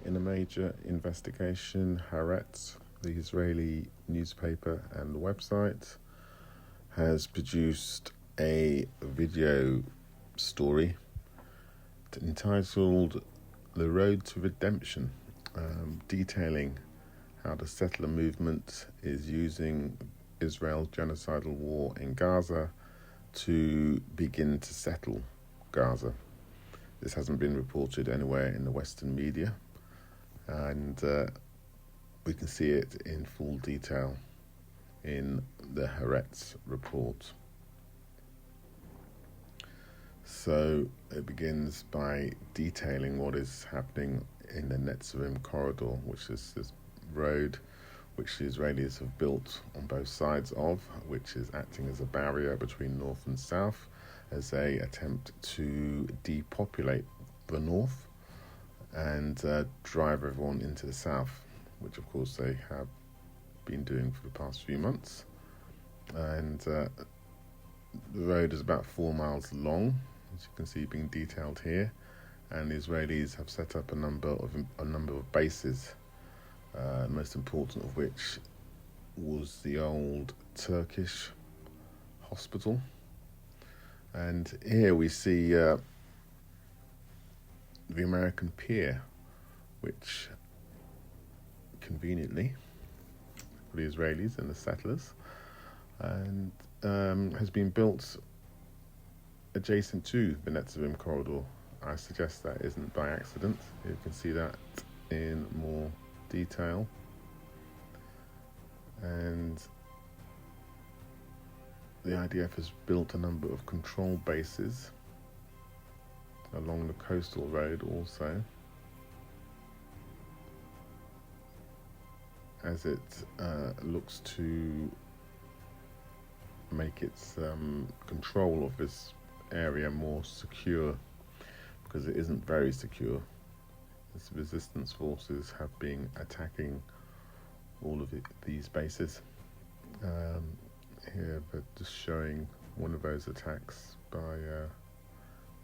In a major investigation, Haaretz, the Israeli newspaper and website, has produced a video story entitled "The Road to Redemption," detailing how the settler movement is using Israel's genocidal war in Gaza to begin to settle Gaza. This hasn't been reported anywhere in the Western media, and we can see it in full detail in the Haaretz report. So it begins by detailing what is happening in the Netzarim corridor, which is this road which the Israelis have built on both sides of, which is acting as a barrier between north and south as they attempt to depopulate the north and drive everyone into the south, which of course they have been doing for the past few months. And the road is about 4 miles long, as you can see being detailed here, and the Israelis have set up a number of bases, most important of which was the old Turkish hospital. And here we see the American pier, which conveniently for the Israelis and the settlers, and has been built adjacent to the Netzarim corridor. I suggest that isn't by accident. You can see that in more detail. And the IDF has built a number of control bases along the coastal road also, as it looks to make its control of this area more secure, because it isn't very secure. Its resistance forces have been attacking all of these bases. Here they're just showing one of those attacks by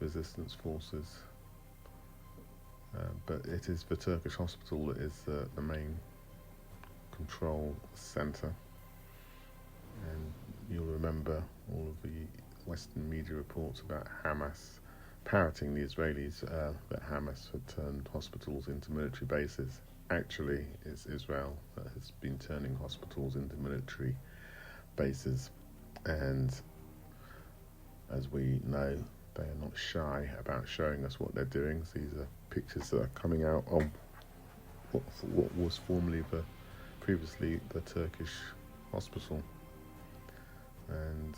resistance forces, but it is the Turkish hospital that is the main control centre. And you'll remember all of the Western media reports about Hamas parroting the Israelis, that Hamas had turned hospitals into military bases. Actually, it's Israel that has been turning hospitals into military bases, and as we know, they are not shy about showing us what they're doing. So these are pictures that are coming out of what was formerly previously the Turkish hospital, and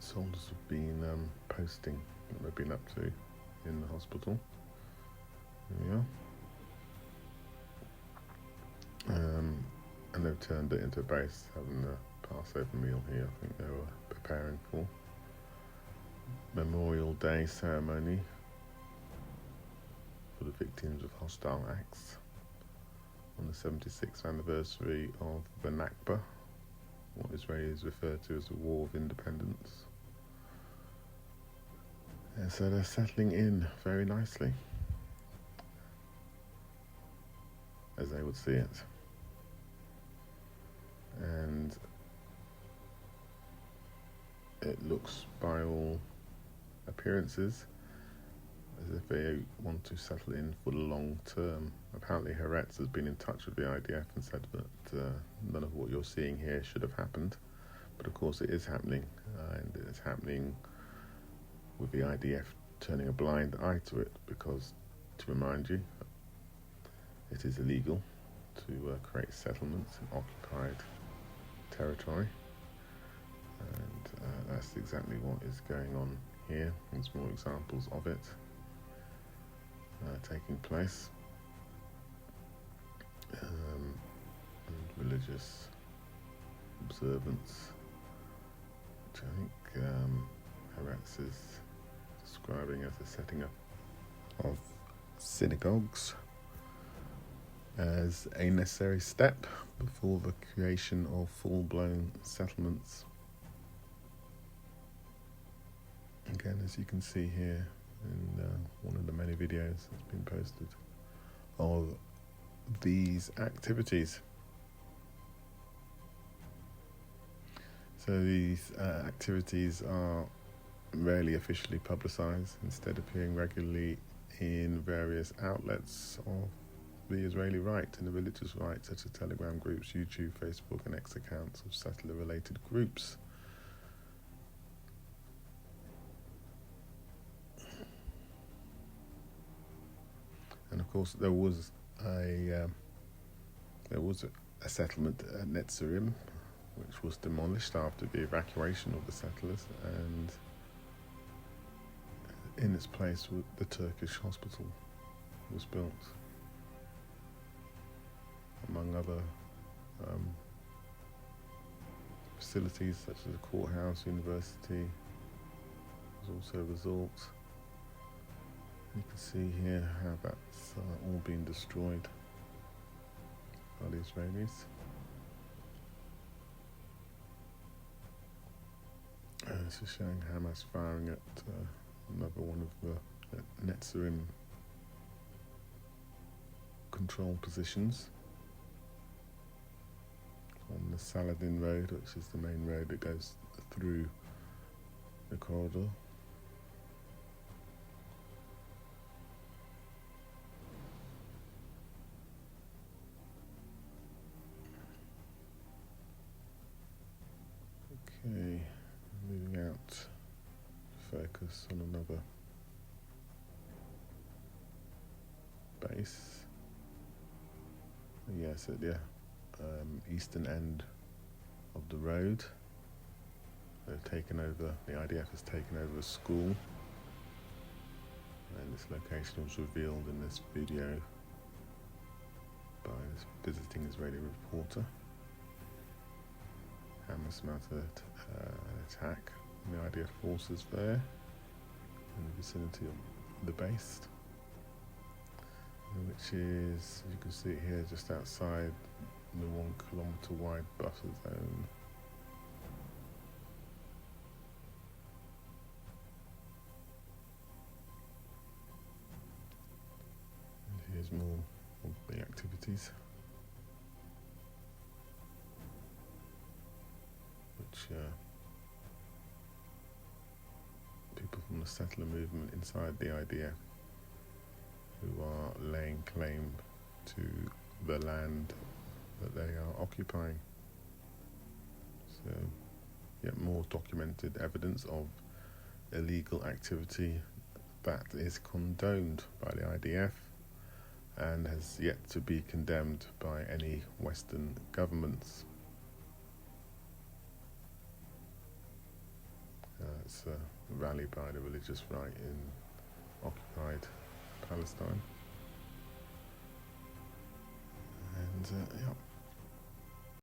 soldiers have been posting what they've been up to in the hospital. There we are. And they've turned it into a base, having a Passover meal here. I think they were preparing for Memorial Day ceremony for the victims of hostile acts on the 76th anniversary of the Nakba, what Israelis refer to as the War of Independence. And so they're settling in very nicely, as they would see it. And it looks, by all appearances, as if they want to settle in for the long term. Apparently Haaretz has been in touch with the IDF and said that none of what you're seeing here should have happened, but of course it is happening, and it's happening with the IDF turning a blind eye to it, because, to remind you, it is illegal to create settlements in occupied territory, and that's exactly what is going on here. There's more examples of it taking place, and religious observance, which I think Haaretz is describing as the setting up of synagogues as a necessary step before the creation of full-blown settlements. Again, as you can see here in one of the many videos that's been posted of these activities. So these activities are rarely officially publicised, instead appearing regularly in various outlets of the Israeli right and the religious right, such as Telegram groups, YouTube, Facebook and X accounts of settler-related groups. And of course, there was a settlement at Netzarim, which was demolished after the evacuation of the settlers, and in its place the Turkish hospital was built, among other facilities such as a courthouse, university was also a result. You can see here how that's all been destroyed by the Israelis. This is showing Hamas firing at another one of the Netzarim control positions on the Saladin Road, which is the main road that goes through the corridor. Okay, moving out to focus on another base. Yes, at the eastern end of the road. They've taken over, the IDF has taken over a school, and this location was revealed in this video by this visiting Israeli reporter. Hamas mounted an attack on the IDF forces there in the vicinity of the base, which is, you can see it here, just outside the 1 kilometre wide buffer zone. And here's more of the activities, which people from the settler movement inside the IDF who are laying claim to the land that they are occupying. So, yet more documented evidence of illegal activity that is condoned by the IDF and has yet to be condemned by any Western governments. It's a rally by the religious right in occupied Palestine. And yeah.